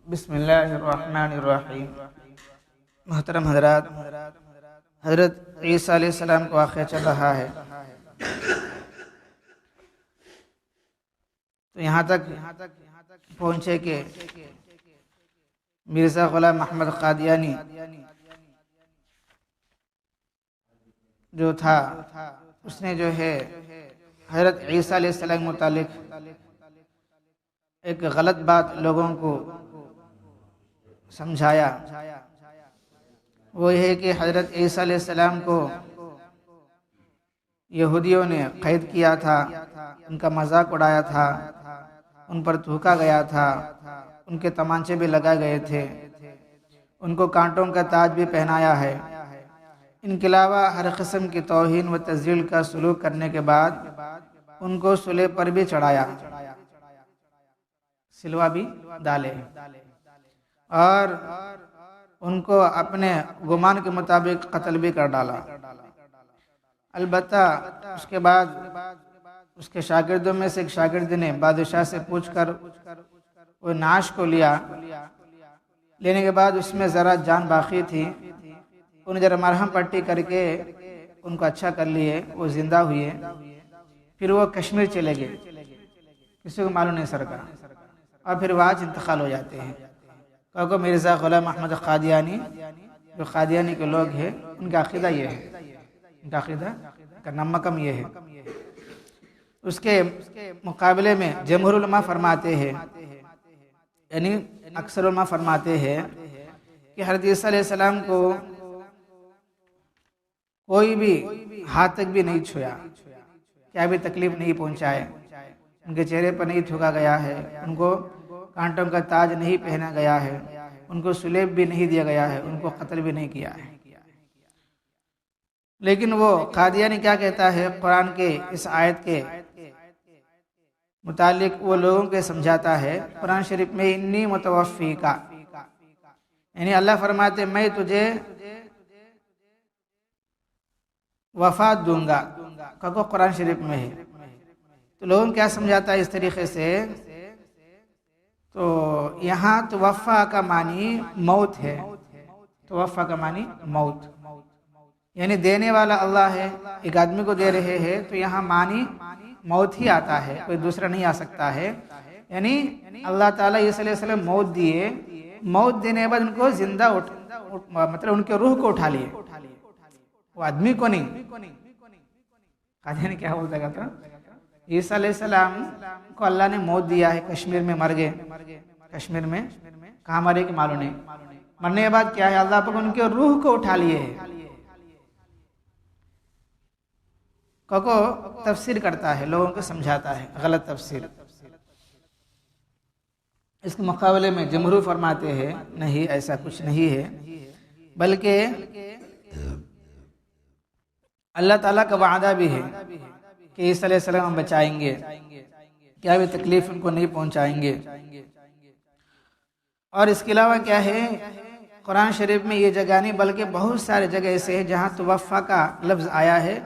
بسم اللہ الرحمن الرحیم۔ محترم حضرات، حضرت عیسیٰ علیہ السلام کا واقعہ چل رہا ہے، تو یہاں تک پہنچے کہ مرزا غلام محمد قادیانی جو تھا، اس نے جو ہے حضرت عیسیٰ علیہ السلام کے متعلق ایک غلط بات لوگوں کو سمجھایا۔ وہ یہ ہے کہ حضرت عیسیٰ علیہ السلام کو یہودیوں نے قید کیا تھا، ان کا مذاق اڑایا تھا، ان پر تھوکا گیا تھا، ان کے تمانچے بھی لگائے گئے تھے، ان کو کانٹوں کا تاج بھی پہنایا ہے۔ ان کے علاوہ ہر قسم کی توہین و تذلیل کا سلوک کرنے کے بعد ان کو صلیب پر بھی چڑھایا، سلوا بھی ڈالے، اور ان کو اپنے گمان کے مطابق قتل بھی کر ڈالا۔ البتہ اس کے بعد اس کے شاگردوں میں سے ایک شاگرد نے بادشاہ سے پوچھ کر وہ نعش کو لیا، لینے کے بعد اس میں ذرا جان باقی تھی، انہیں ذرا مرہم پٹی کر کے ان کو اچھا کر لیے، وہ زندہ ہوئے۔ پھر وہ کشمیر چلے گئے، کسی کو معلوم نہیں سر کا، اور پھر وہاں انتقال ہو جاتے ہیں۔ کیونکہ مرزا غلام محمد قادیانی، جو قادیانی کے لوگ ہیں، ان کا عقیدہ یہ ہے، ان کا عقیدہ کا نمکم یہ ہے۔ اس کے مقابلے میں جمہور علماء فرماتے ہیں، یعنی اکثر علماء فرماتے ہیں کہ حضرت عیسیٰ علیہ السلام کو کوئی بھی ہاتھ تک بھی نہیں چھویا، کیا بھی تکلیف نہیں پہنچائے، ان کے چہرے پر نہیں تھوکا گیا ہے، ان کو کانٹوں کا تاج نہیں پہنا گیا ہے، ان کو صلیب بھی نہیں دیا گیا ہے، ان کو قتل بھی نہیں کیا ہے۔ لیکن وہ قادیانی کیا کہتا ہے، قرآن کے اس آیت کے متعلق وہ لوگوں کے سمجھاتا ہے، قرآن شریف میں انی متوفیکا، یعنی اللہ فرماتے میں تجھے وفات دوں گا، کہ قرآن شریف میں ہے۔ تو لوگوں کیا سمجھاتا ہے اس طریقے سے، تو یہاں توفا کا معنی موت ہے، توفا کا معنی موت، یعنی دینے والا اللہ ہے، ایک آدمی کو دے رہے ہیں، تو یہاں معنی موت ہی آتا ہے، کوئی دوسرا نہیں آ سکتا ہے۔ یعنی اللہ تعالیٰ عیسیٰ علیہ السلام موت دیے، موت دینے کے بعد ان کو زندہ مطلب ان کے روح کو اٹھا لیے، وہ آدمی کو نہیں۔ قادیانی کیا بولتا تھا، عیسیٰ علیہ السلام کو اللہ نے موت دیا ہے، کشمیر میں مر گئے، کشمیر میں کہاں مرے کہ معلوم نہیں، مرنے کے بعد کیا ہے، اللہ پاک ان کے روح کو اٹھا لیے ہے۔ کو تفسیر کرتا ہے، لوگوں کو سمجھاتا ہے غلط تفسیر۔ اس کے مقابلے میں جمہور فرماتے ہیں نہیں، ایسا کچھ نہیں ہے، بلکہ اللہ تعالیٰ کا وعدہ بھی ہے کہ عیسیٰ علیہ السلام ہم بچائیں گے، کیا بھی تکلیف ان کو نہیں پہنچائیں گے۔ اور اس کے علاوہ کیا ہے، قرآن شریف میں یہ جگہ نہیں بلکہ بہت سارے جگہ ایسے ہیں جہاں توفا کا لفظ آیا ہے،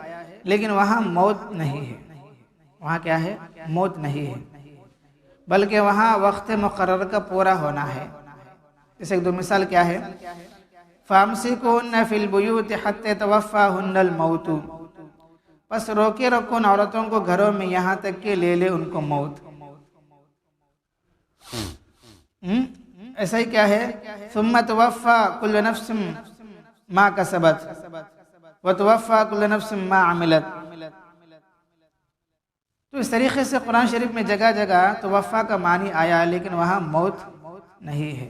لیکن وہاں موت نہیں ہے، وہاں کیا ہے، موت نہیں ہے، بلکہ وہاں وقت مقرر کا پورا ہونا ہے۔ اس ایک دو مثال کیا ہے، فَامْسِكُوهُنَّ فِي الْبُيُوتِ حَتَّى يَتَوَفَّاهُنَّ الْمَوْتُ، پس روکے رکھو ان عورتوں کو گھروں میں یہاں تک کہ لے لے ان کو موت۔ ایسا ہی کیا ہے، ثُمَّ تُوَفَّى كُلُّ نَفْسٍ مَا كَسَبَتْ وَتُوَفَّى كُلُّ نَفْسٍ مَا عَمِلَتْ۔ تو اس طریقے سے قرآن شریف میں جگہ جگہ توفا کا معنی آیا، لیکن وہاں موت نہیں ہے،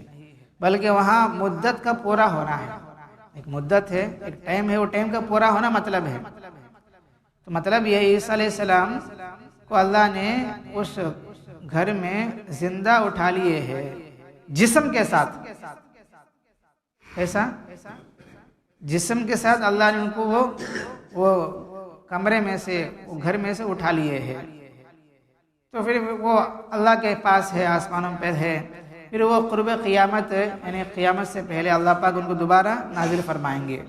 بلکہ وہاں مدت کا پورا ہونا ہے۔ ایک مدت ہے، ایک ٹائم ہے، وہ ٹائم کا پورا ہونا مطلب ہے۔ تو مطلب یہ عیسیٰ علیہ السلام کو اللہ نے اس گھر میں زندہ اٹھا لیے ہے، جسم کے ساتھ۔ ایسا جسم کے ساتھ اللہ نے ان کو وہ کمرے میں سے، وہ گھر میں سے اٹھا لیے ہیں۔ تو پھر وہ اللہ کے پاس ہے، آسمانوں پہ ہے، پھر وہ قرب قیامت، یعنی قیامت سے پہلے اللہ پاک ان کو دوبارہ نازل فرمائیں گے،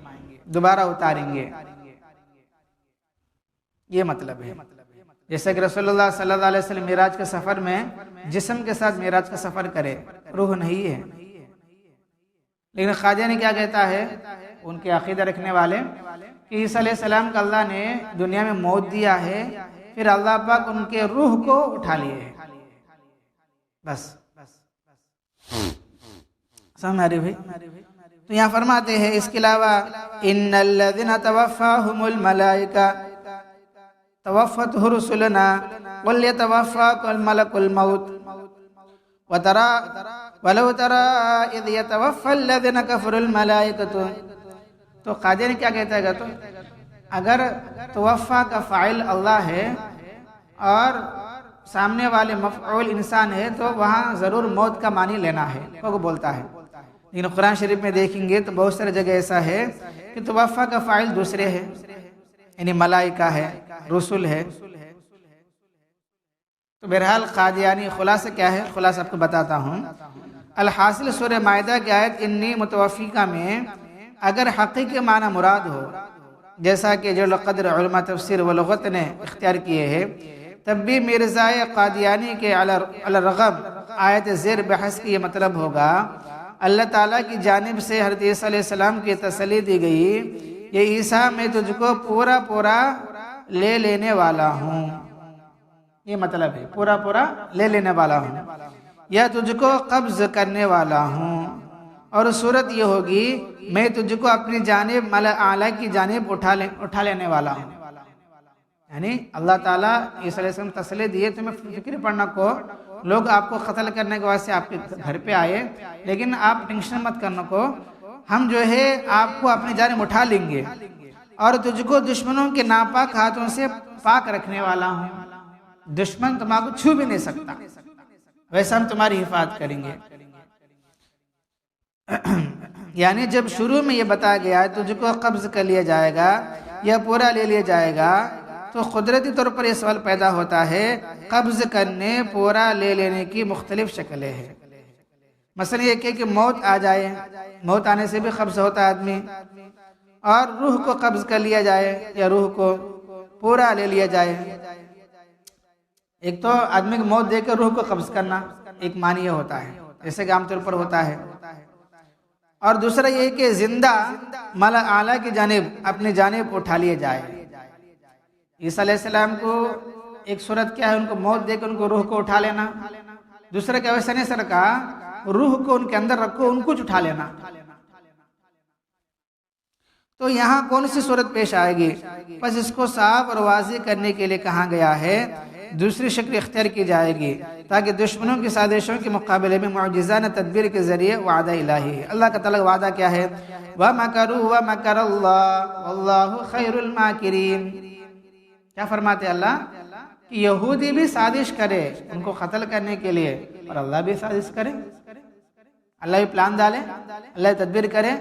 دوبارہ اتاریں گے، یہ مطلب ہے۔ جیسا کہ رسول اللہ صلی اللہ علیہ وسلم معراج کے سفر میں جسم کے ساتھ معراج کا سفر کرے، روح نہیں ہے۔ لیکن قادیانی کیا کہتا ہے، ان کے عقیدہ رکھنے والے، کہ عیسیٰ علیہ السلام کا اللہ نے دنیا میں موت دیا ہے، پھر اللہ پاک ان کے روح کو اٹھا لیے ہے، بس سمجھ آ رہی بھائی؟ تو یہاں فرماتے ہیں اس کے علاوہ ان الذین توفاہم الملائکہ توفتہ رسلنا ولیتوفاکم ملک الموت ولو ترى اذ يتوفى الذين كفروا الملائکۃ۔ تو قادری کیا کہتا ہے، تو اگر توفا کا فاعل اللہ ہے اور سامنے والے مفعول انسان ہے تو وہاں ضرور موت کا معنی لینا ہے، وہ بولتا ہے۔ لیکن قرآن شریف میں دیکھیں گے تو بہت سارے جگہ ایسا ہے کہ توفا کا فاعل دوسرے ہے، یعنی ملائکہ ہے، رسول ہے۔ تو بہرحال قادیانی خلاصہ کیا ہے، خلاصہ آپ کو بتاتا ہوں۔ الحاصل سورہ مائدہ کی آیت انی متوفیکہ میں اگر حقیقی معنی مراد ہو، جیسا کہ جو قدر علماء تفسیر و لغت نے اختیار کیے ہیں، تب بھی مرزا قادیانی کے علی الرغم آیت زیر بحث کی یہ مطلب ہوگا اللہ تعالیٰ کی جانب سے حضرت عیسیٰ علیہ السلام کی تسلی دی گئی، یہ عیسیٰ میں تجھ کو پورا پورا لے لینے والا ہوں، یہ مطلب ہے پورا پورا لے لینے والا ہوں، یا تجھ کو قبض کرنے والا ہوں، اور صورت یہ ہوگی میں تجھ کو اپنی جانب ملا اعلیٰ کی جانب اٹھا لینے والا ہوں۔ یعنی اللہ تعالیٰ عیسیٰ علیہ السلام تسلی دیے، تمہیں فکر پڑنا کو لوگ آپ کو قتل کرنے کے واسطے آپ کے گھر پہ آئے، لیکن آپ ٹینشن مت کرنا کو، ہم جو ہے آپ کو اپنی جانب اٹھا لیں گے اور تجھ کو دشمنوں کے ناپاک ہاتھوں سے پاک رکھنے والا ہوں، دشمن تمہیں کو چھو بھی نہیں سکتا، ویسا ہم تمہاری حفاظت کریں گے۔ یعنی جب شروع میں یہ بتایا گیا ہے تجھ کو قبض کر لیا جائے گا یا پورا لے لیا جائے گا، تو قدرتی طور پر یہ سوال پیدا ہوتا ہے قبض کرنے پورا لے لینے کی مختلف شکلیں ہیں۔ مثلا یہ کہ موت آ جائے، موت آنے سے بھی قبض ہوتا ہے آدمی، اور روح کو قبض کر لیا جائے یا روح کو پورا لے لیا جائے۔ ایک تو آدمی کی موت دے کر روح کو قبض کرنا ایک معنی یہ ہوتا ہے، جیسے کہ عام طور پر ہوتا ہے، اور دوسرا یہ کہ زندہ ملا اعلیٰ کی جانب اپنی جانب اٹھا لیے جائے۔ عیسیٰ علیہ السلام کو ایک صورت کیا ہے، ان کو موت دے کر ان کو روح کو اٹھا لینا، دوسرا کیا ویسا نہیں سر کہا روح کو ان کے اندر رکھو، ان کو اٹھا لینا۔ تو یہاں کون سی صورت پیش آئے گی؟ بس اس کو صاف اور واضح کرنے کے لیے کہا گیا ہے دوسری شکل اختیار کی جائے گی تاکہ دشمنوں کی سازشوں کے مقابلے میں معجزانہ تدبیر کے ذریعے وعدہ الہی ہے۔ اللہ کا تعالیٰ وعدہ کیا ہے؟ وَمَكَرُوا وَمَكَرَ اللَّهُ وَاللَّهُ خَيْرُ الْمَاكِرِينَ۔ کیا فرماتے اللہ کہ یہودی بھی سازش کرے ان کو قتل کرنے کے لیے، اور اللہ بھی سازش کرے، اللہ بھی پلان ڈالے، اللہ تدبیر کرے،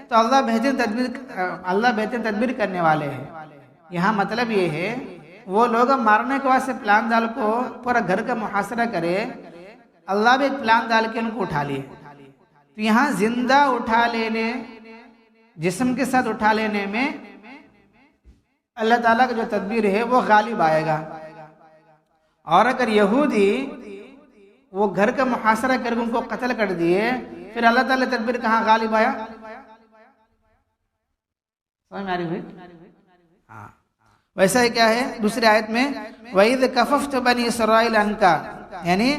تو اللہ بہترین تدبیر کرنے والے ہیں۔ یہاں مطلب یہ ہے وہ لوگ مارنے کے واسطے پلان ڈال کو پورا گھر کا محاصرہ کرے، اللہ بھی ایک پلان ڈال کے ان کو اٹھا لیے۔ تو یہاں زندہ اٹھا لینے، جسم کے ساتھ اٹھا لینے میں اللہ تعالیٰ کا جو تدبیر ہے وہ غالب آئے گا، اور اگر یہودی وہ گھر کا محاصرہ کر کے ان کو قتل کر دیے، پھر اللہ تعالیٰ تدبیر کہاں غالب آیا؟ سمجھ میں آ رہی ہوئی؟ ہاں، ویسا ہی کیا ہے دوسری آیت میں وَإِذْ كَفَفْتُ بَنِي إِسْرَائِيلَ عَنْكَ، یعنی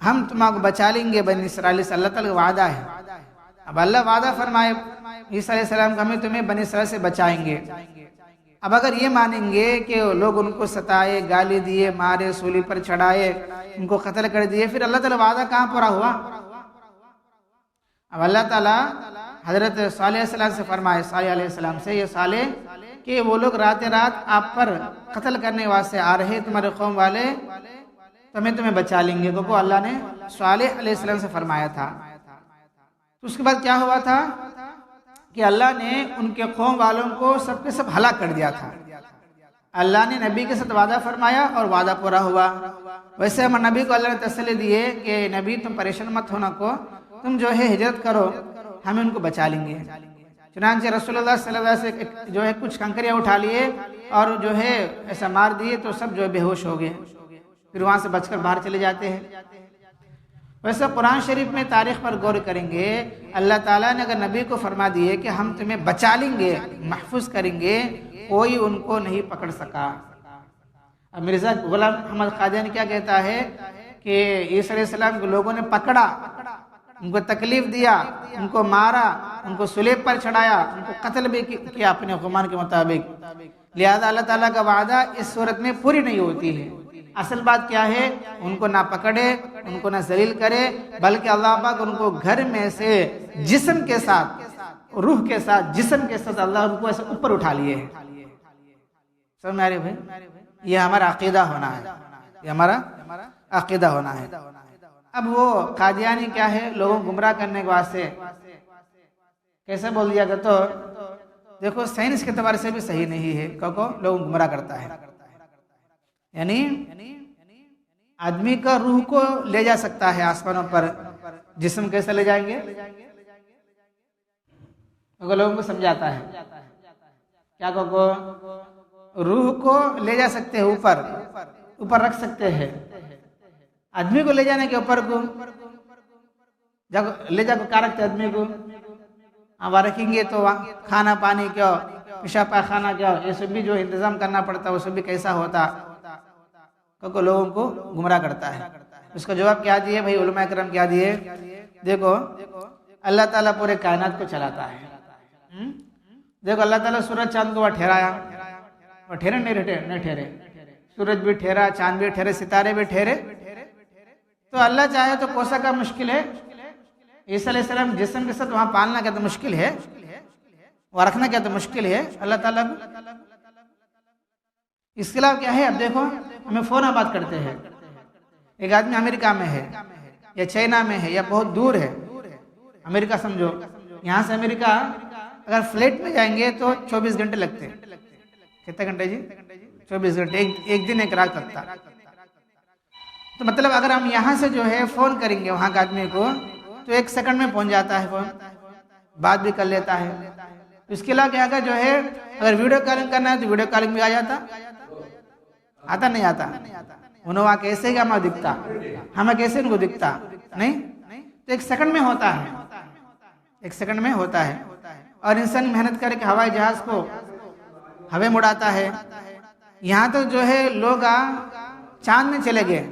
ہم تمہیں کو بچا لیں گے بنی اسرائیل سے، اللہ تعالیٰ کا وعدہ ہے۔ اب اللہ وعدہ فرمائے عیسیٰ علیہ السلام کو ہمیں تمہیں بنی اسرائیل سے بچائیں گے۔ اب اگر یہ مانیں گے کہ لوگ ان کو ستائے، گالی دیے، مارے، سولی پر چڑھائے، ان کو قتل کر دیے، پھر اللہ تعالیٰ وعدہ کہاں پورا ہوا؟ اب اللہ تعالیٰ حضرت صالح علیہ السلام سے فرمائے، صالح علیہ السلام سے، یہ صالح کہ وہ لوگ رات رات آپ پر قتل کرنے واسطے آ رہے تمہارے قوم والے، تو ہمیں تمہیں بچا لیں گے، کیونکہ اللہ نے صالح علیہ السلام سے فرمایا تھا۔ تو اس کے بعد کیا ہوا تھا کہ اللہ نے ان کے قوم والوں کو سب کے سب ہلاک کر دیا تھا۔ اللہ نے نبی کے ساتھ وعدہ فرمایا اور وعدہ پورا ہوا۔ ویسے ہم نبی کو اللہ نے تسلی دیے کہ نبی تم پریشان مت ہونا کو، تم جو ہے ہجرت کرو، ہم ان کو بچا لیں گے۔ چنانچہ رسول اللہ صلی اللہ علیہ وسلم جو ہے کچھ کنکریاں اٹھا لیے اور جو ہے ایسا مار دیے تو سب جو ہے بے ہوش ہو گئے، پھر وہاں سے بچ کر باہر چلے جاتے ہیں۔ ویسے قرآن شریف میں تاریخ پر غور کریں گے، اللہ تعالیٰ نے اگر نبی کو فرما دیے کہ ہم تمہیں بچا لیں گے، محفوظ کریں گے، کوئی ان کو نہیں پکڑ سکا۔ اب مرزا غلام احمد قادیانی کیا کہتا ہے کہ عیسیٰ علیہ السلام کو لوگوں نے پکڑا، ان کو تکلیف دیا، ان کو مارا، ان کو صلیب پر چڑھایا، ان کو قتل بھی کیا اپنے گمان کے مطابق، لہذا اللہ تعالیٰ کا وعدہ اس صورت میں پوری نہیں ہوتی ہے۔ اصل بات کیا ہے، ان کو نہ پکڑے، ان کو نہ ذلیل کرے، بلکہ اللہ پاک ان کو گھر میں سے جسم کے ساتھ، روح کے ساتھ، جسم کے ساتھ اللہ ان کو ایسے اوپر اٹھا لیے ہیں۔ سمجھ میں آ رہی بھائی؟ یہ ہمارا عقیدہ ہونا ہے، یہ ہمارا عقیدہ ہونا ہے۔ اب وہ قادیانی کیا ہے، لوگوں کو گمراہ کرنے کے واسطے کیسے بول دیا کہ تو دیکھو سائنس کے اعتبار سے بھی صحیح نہیں ہے، کو لوگوں کو گمراہ کرتا ہے، یعنی آدمی کا روح کو لے جا سکتا ہے آسمانوں پر، جسم کیسے لے جائیں گے؟ لوگوں کو سمجھاتا ہے کیا کو روح کو لے جا سکتے ہیں، اوپر رکھ سکتے ہیں، آدمی کو لے جانے کے اوپر کو لے جا کو کیا رکھتے آدمی کو؟ وہاں رکھیں گے تو کھانا پانی کیا، پیشاب پاخانہ کیا، یہ سب بھی جو انتظام کرنا پڑتا ہے وہ سب بھی کیسا ہوتا، کو لوگوں کو گمراہ کرتا ہے۔ اس کا جواب کیا دیے بھائی علماء کرام، کیا دیے؟ دیکھو اللہ تعالیٰ پورے کائنات کو چلاتا ہے۔ دیکھو اللہ تعالیٰ سورج چاند کو وہ ٹھہرایا، وہ ٹھہرے نہیں ٹھہرے، سورج بھی ٹھہرا، چاند بھی ٹھہرے، ستارے بھی ٹھہرے، تو اللہ چاہے تو کوسا کا مشکل ہے عیسیٰ علیہ السلام جسم کے ساتھ وہاں پالنا کیا تو مشکل ہے، وہ رکھنا کیا تو مشکل ہے اللہ تعالیٰ کو۔ اس کے علاوہ کیا ہے، اب دیکھو ہمیں فوراً بات کرتے ہیں، ایک آدمی امریکہ میں ہے یا چائنا میں ہے یا بہت دور ہے، امریکہ سمجھو، یہاں سے امریکہ اگر فلائٹ میں جائیں گے تو 24 گھنٹے لگتے ہیں۔ کتنے گھنٹے جی؟ 24 گھنٹے، ایک دن ایک رات لگتا۔ تو مطلب اگر ہم یہاں سے جو ہے فون کریں گے وہاں کے آدمی کو تو 1 سیکنڈ میں پہنچ جاتا ہے، فون بات بھی کر لیتا ہے۔ اس کے علاوہ کیا کہ جو ہے اگر ویڈیو کالنگ کرنا ہے تو ویڈیو کالنگ بھی آ جاتا، آتا نہیں آتا؟ انہوں وہاں کیسے گا ہمیں دکھتا، ہمیں کیسے ان کو دکھتا نہیں، تو 1 سیکنڈ میں ہوتا ہے، 1 سیکنڈ میں ہوتا ہے۔ اور انسان محنت کر کے ہوائی جہاز کو ہوے میں اڑاتا ہے۔ یہاں تو جو ہے لوگ چاند میں چلے گئے،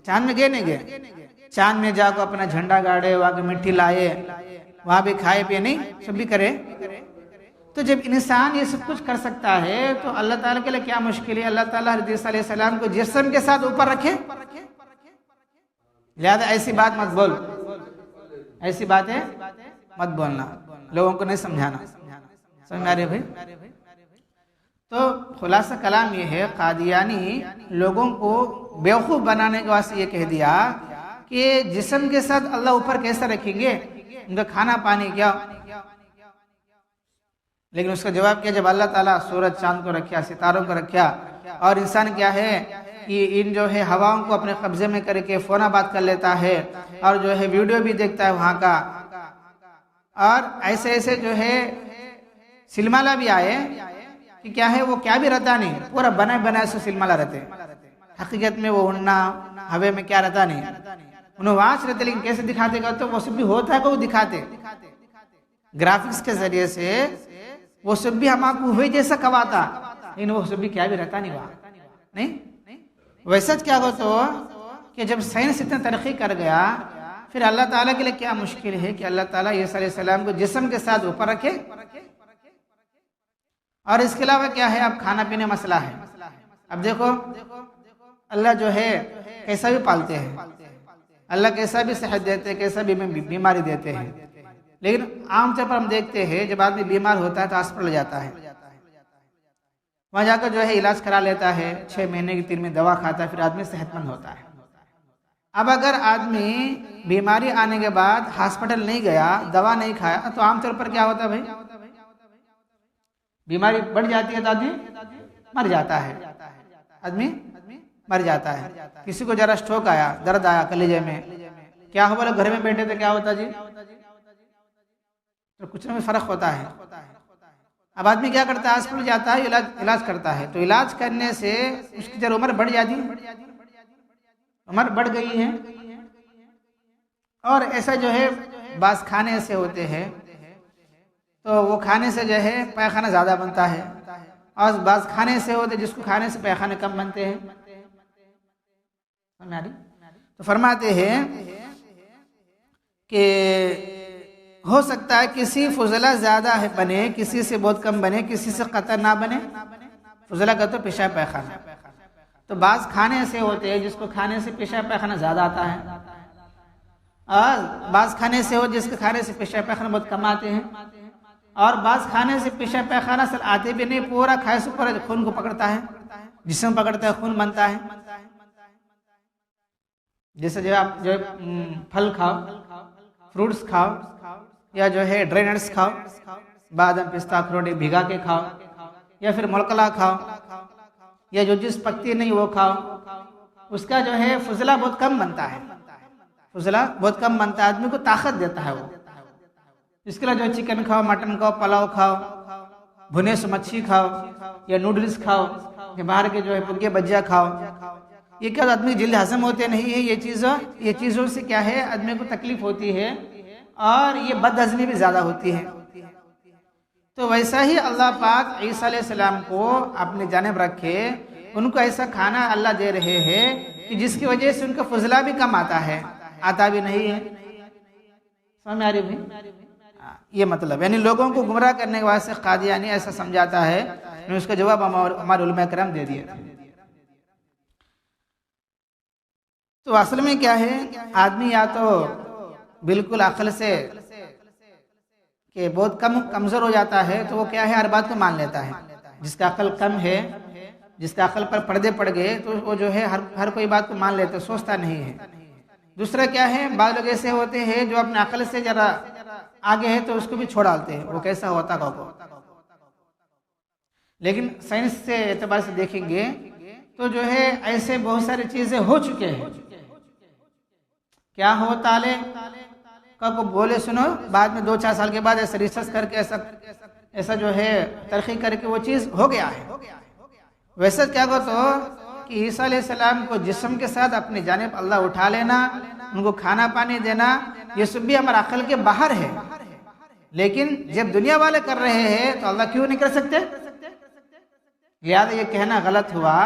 چاند میں گئے نہیں گئے، چاند میں جا کو اپنا جھنڈا گاڑے، وہاں کی مٹی لائے، وہاں بھی کھائے پیے نہیں، سب بھی کرے۔ تو جب انسان یہ سب کچھ کر سکتا ہے تو اللہ تعالیٰ کے لیے کیا مشکل ہے؟ اللہ تعالیٰ حضرت عیسیٰ علیہ السلام کو جسم کے ساتھ اوپر رکھے، لہذا ایسی بات مت بول، ایسی باتیں مت بولنا، لوگوں کو نہیں سمجھانا۔ سمجھ میں آ رہی بھائی؟ تو خلاصہ کلام یہ ہے، قادیانی لوگوں کو بیوقوف بنانے کے واسطے یہ کہہ دیا کہ جسم کے ساتھ اللہ اوپر کیسے رکھیں گے، ان کا کھانا پانی کیا؟ لیکن اس کا جواب کیا، جب اللہ تعالیٰ سورج چاند کو رکھا، ستاروں کو رکھا، اور انسان کیا ہے کہ ان جو ہے ہواؤں کو اپنے قبضے میں کر کے فونا بات کر لیتا ہے، اور جو ہے ویڈیو بھی دیکھتا ہے وہاں کا، اور ایسے ایسے جو ہے سلمالہ بھی آئے کہ کیا ہے وہ کیا بھی رہتا نہیں، پورا بنائے سے سلمالہ رہتے، حقیقت میں وہ اڑنا ہوے میں کیا رہتا نہیں، انہوں واچ رہتے، لیکن کیسے دکھاتے گا تو وہ سب بھی ہوتا ہے کہ وہ دکھاتے گرافکس کے ذریعے سے، وہ سب بھی ہم آپ کو ہوئے جیسا کواتا، لیکن وہ سب بھی کیا بھی رہتا نہیں وہاں نہیں۔ ویسا کیا ہو تو کہ جب سائنس اتنا ترقی کر گیا، پھر اللہ تعالیٰ کے لیے کیا مشکل ہے کہ اللہ تعالیٰ عیسیٰ علیہ السلام کو جسم کے ساتھ اوپر رکھے۔ اور اس کے علاوہ کیا ہے، اب کھانا پینے مسئلہ ہے۔ اب دیکھو اللہ جو ہے کیسا بھی پالتے ہیں، اللہ کیسا بھی صحت دیتے ہیں، کیسا بھی بیماری دیتے ہیں، لیکن عام طور پر ہم دیکھتے ہیں جب آدمی بیمار ہوتا ہے تو ہاسپٹل جاتا ہے، وہاں جا کر جو ہے علاج کرا لیتا ہے، 6 مہینے کی 3 مہینے دوا کھاتا ہے، پھر آدمی صحت مند ہوتا ہے۔ اب اگر آدمی بیماری آنے کے بعد ہاسپٹل نہیں گیا، دوا نہیں کھایا، تو عام طور پر کیا ہوتا ہے بھائی، بیماری بڑھ جاتی ہے تو آدمی مر جاتا ہے، آدمی مر جاتا ہے۔ کسی کو ذرا اسٹروک آیا، درد آیا کلیجے میں، کیا ہو بولے گھر میں بیٹھے تھے، کیا ہوتا جی، تو کچھ نہ فرق ہوتا ہے۔ اب آدمی کیا کرتا ہے، ہاسپٹل جاتا ہے، علاج کرتا ہے، تو علاج کرنے سے اس کی عمر بڑھ جاتی ہے، عمر بڑھ گئی ہے، اور ایسا جو ہے بعض کھانے ایسے ہوتے ہیں تو وہ کھانے سے جو ہے پیخانہ زیادہ بنتا ہے، اور بعض کھانے ایسے ہوتے ہیں جس کو کھانے سے پیخانے کم بنتے ہیں. تو فرماتے ہیں کہ ہو سکتا ہے کسی فضلہ زیادہ بنے، کسی سے بہت کم بنے، کسی سے قطع نہ بنے. فضلہ کا تو پیشاب پیخانہ. تو بعض کھانے ایسے ہوتے ہیں جس کو کھانے سے پیشاب پیخانہ زیادہ آتا ہے، اور بعض کھانے سے ہو جس کے کھانے سے پیشاب پیخانہ بہت کم آتے ہیں، اور بعض کھانے سے پیشاب پیخانہ اصل آتے بھی نہیں، پورا کھائے سے پورا خون کو پکڑتا ہے، جسم پکڑتا ہے، خون بنتا ہے. جیسے جو آپ جو پھل کھاؤ، فروٹس کھاؤ، یا جو ہے ڈرائی نٹس کھاؤ، بادام پستہ اخروٹ بھگا کے کھاؤ، یا پھر ملکلا کھاؤ، یا جو جس پکتی نہیں وہ کھاؤ، اس کا جو ہے فضلہ بہت کم بنتا ہے. فضلہ بہت کم بنتا ہے، آدمی کو طاقت دیتا ہے وہ. اس کے لیے جو چکن کھاؤ، مٹن کھاؤ، پلاؤ کھاؤ، بھنے سے مچھی کھاؤ، یا نوڈلز کھاؤ، یا باہر کے جو ہے پگے بجیا کھاؤ. یہ کیا آدمی جلد ہضم ہوتے نہیں ہے، یہ چیزوں سے کیا ہے آدمی کو تکلیف ہوتی ہے، اور یہ بد ہضمی بھی زیادہ ہوتی ہے. تو ویسا ہی اللہ پاک عیسیٰ علیہ السلام کو اپنے جانب رکھے، ان کو ایسا کھانا اللہ دے رہے ہیں کہ جس کی وجہ سے ان کا فضلہ بھی کم آتا ہے، آتا بھی نہیں ہے. سمجھ میں آ رہی ہے؟ یہ مطلب یعنی لوگوں کو گمراہ کرنے کے واسطے قادیانی ایسا سمجھاتا ہے. اس کا جواب ہمارے علماء کرام دے دیے تھے. تو اصل میں کیا ہے، آدمی یا تو بالکل عقل سے کہ بہت کمزور ہو جاتا ہے، تو وہ کیا ہے ہر بات کو مان لیتا ہے. جس کا عقل کم ہے، جس کا عقل پر پردے پڑ گئے، تو وہ جو ہے ہر کوئی بات کو مان لیتا ہے، سوچتا نہیں ہے. دوسرا کیا ہے، بعض لوگ ایسے ہوتے ہیں جو اپنے عقل سے ذرا آگے ہے تو اس کو بھی چھوڑ ڈالتے ہیں. وہ کیسا ہوتا کو، لیکن سائنس سے اعتبار سے دیکھیں گے تو جو ہے ایسے بہت ساری چیزیں ہو چکے ہیں. کیا ہو تالے کو بولے سنو، بعد میں 2-4 سال کے بعد ایسا ریسرچ کر کے ایسا جو ہے ترقی کر کے وہ چیز ہو گیا ہے. ویسا کیا گو تو کہ عیسیٰ علیہ السلام کو جسم کے ساتھ اپنی جانب اللہ اٹھا لینا، ان کو کھانا پانی دینا، یہ سب بھی ہمارے عقل کے باہر ہے. لیکن جب دنیا والے کر رہے ہیں تو اللہ کیوں نہیں کر سکتے؟ لہذا یہ کہنا غلط ہوا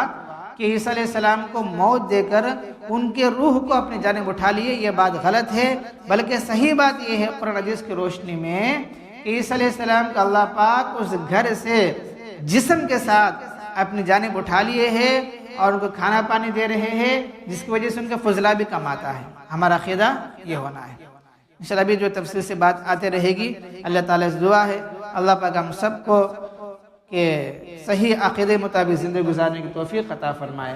کہ عیسیٰ علیہ السلام کو موت دے کر ان کے روح کو اپنی جانب اٹھا لیے، یہ بات غلط ہے. بلکہ صحیح بات یہ ہے قرآن حدیث کی روشنی میں کہ عیسیٰ علیہ السلام کا اللہ پاک اس گھر سے جسم کے ساتھ اپنی جانب اٹھا لیے ہیں، اور ان کو کھانا پانی دے رہے ہیں، جس کی وجہ سے ان کا فضلہ بھی کم آتا ہے. ہمارا عقیدہ یہ ہونا ہے. انشاءاللہ ابھی جو تفصیل سے بات آتے رہے گی. اللہ تعالیٰ سے دعا ہے اللہ پاک ہم سب کو کہ صحیح عقیدے مطابق زندگی گزارنے کی توفیق عطا فرمائے.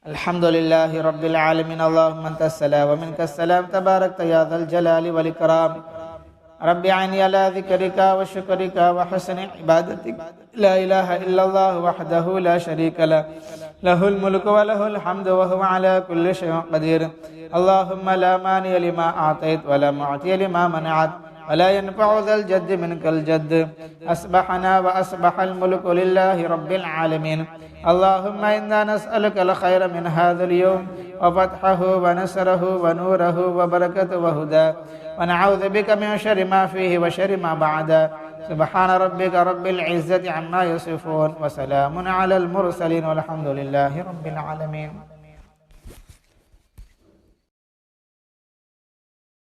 الحمدللہ رب العالمین، اللہم انت السلام ومنک السلام، تبارکت یا ذا الجلال والاکرام. رب اعنی علی ذکرک وشکرک وحسن عبادتک. لا الہ الا اللہ وحدہ لا شریک لہ، لہ الملک ولہ الحمد وہو علی کل شیء قدیر. اللہم لا مانع لما اعطیت ولا معطی لما منعت ولا ينفع ذا الجد منك الجد. أصبحنا وأصبح الملك لله رب العالمين. اللهم إنا نسألك الخير من هذا اليوم وفتحه ونصره ونوره وبركته وهداه، ونعوذ بك من شر ما فيه وشر ما بعده. سبحان ربك رب العزة عما يصفون، وسلام على المرسلين، والحمد لله رب العالمين.